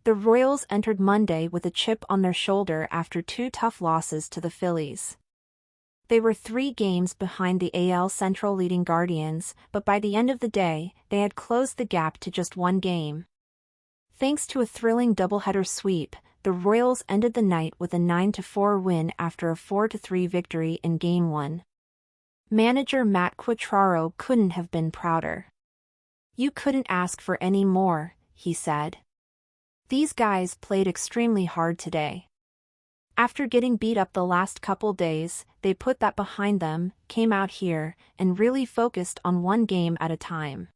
The Royals entered Monday with a chip on their shoulder after two tough losses to the Phillies. They were 3 games behind the AL Central leading Guardians, but by the end of the day, they had closed the gap to just 1 game. Thanks to a thrilling doubleheader sweep, the Royals ended the night with a 9-4 win after a 4-3 victory in Game 1. Manager Matt Quatraro couldn't have been prouder. "You couldn't ask for any more," he said. "These guys played extremely hard today. After getting beat up the last couple days, they put that behind them, came out here, and really focused on one game at a time."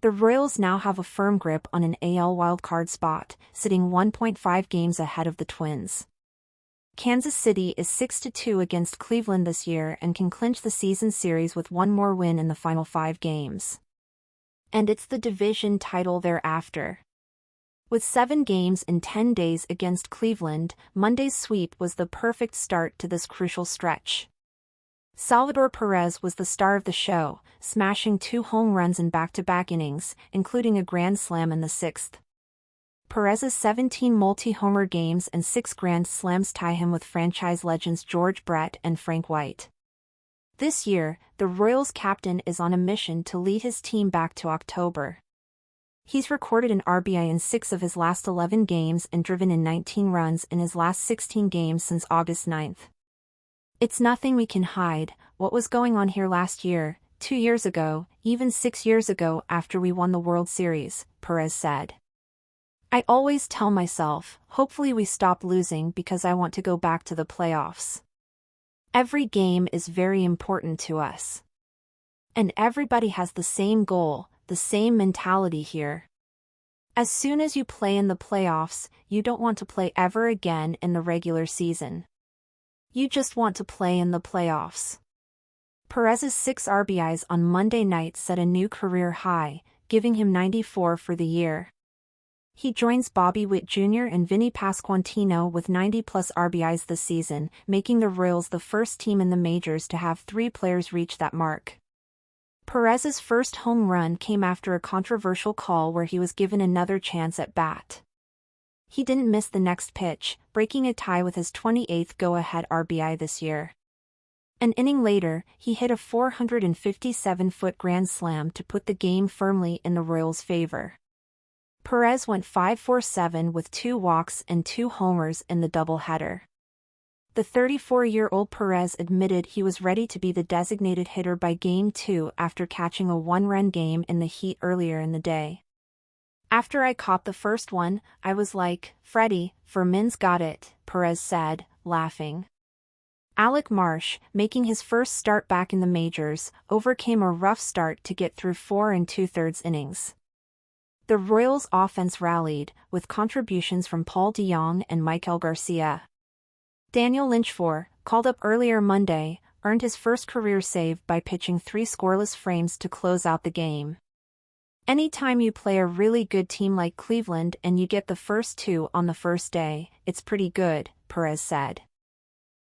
The Royals now have a firm grip on an AL wildcard spot, sitting 1.5 games ahead of the Twins. Kansas City is 6-2 against Cleveland this year and can clinch the season series with one more win in the final 5 games. And it's the division title thereafter. With 7 games in 10 days against Cleveland, Monday's sweep was the perfect start to this crucial stretch. Salvador Perez was the star of the show, smashing 2 home runs in back-to-back innings, including a grand slam in the 6th. Perez's 17 multi-homer games and 6 grand slams tie him with franchise legends George Brett and Frank White. This year, the Royals captain is on a mission to lead his team back to October. He's recorded an RBI in 6 of his last 11 games and driven in 19 runs in his last 16 games since August 9th. "It's nothing we can hide, what was going on here last year, 2 years ago, even 6 years ago after we won the World Series," Perez said. "I always tell myself, hopefully we stop losing because I want to go back to the playoffs. Every game is very important to us. And everybody has the same goal, the same mentality here. As soon as you play in the playoffs, you don't want to play ever again in the regular season. You just want to play in the playoffs." Perez's 6 RBIs on Monday night set a new career high, giving him 94 for the year. He joins Bobby Witt Jr. and Vinny Pasquantino with 90-plus RBIs this season, making the Royals the first team in the majors to have 3 players reach that mark. Perez's first home run came after a controversial call where he was given another chance at bat. He didn't miss the next pitch, breaking a tie with his 28th go-ahead RBI this year. An inning later, he hit a 457-foot grand slam to put the game firmly in the Royals' favor. Perez went 5-for-7 with 2 walks and 2 homers in the doubleheader. The 34-year-old Perez admitted he was ready to be the designated hitter by Game 2 after catching a 1-run game in the Heat earlier in the day. "After I caught the first one, I was like, Freddie, Fermin's got it," Perez said, laughing. Alec Marsh, making his first start back in the majors, overcame a rough start to get through 4 2/3 innings. The Royals' offense rallied, with contributions from Paul DeJong and Michael Garcia. Daniel Lynchfor, called up earlier Monday, earned his first career save by pitching 3 scoreless frames to close out the game. "Anytime you play a really good team like Cleveland and you get the first 2 on the first day, it's pretty good," Perez said.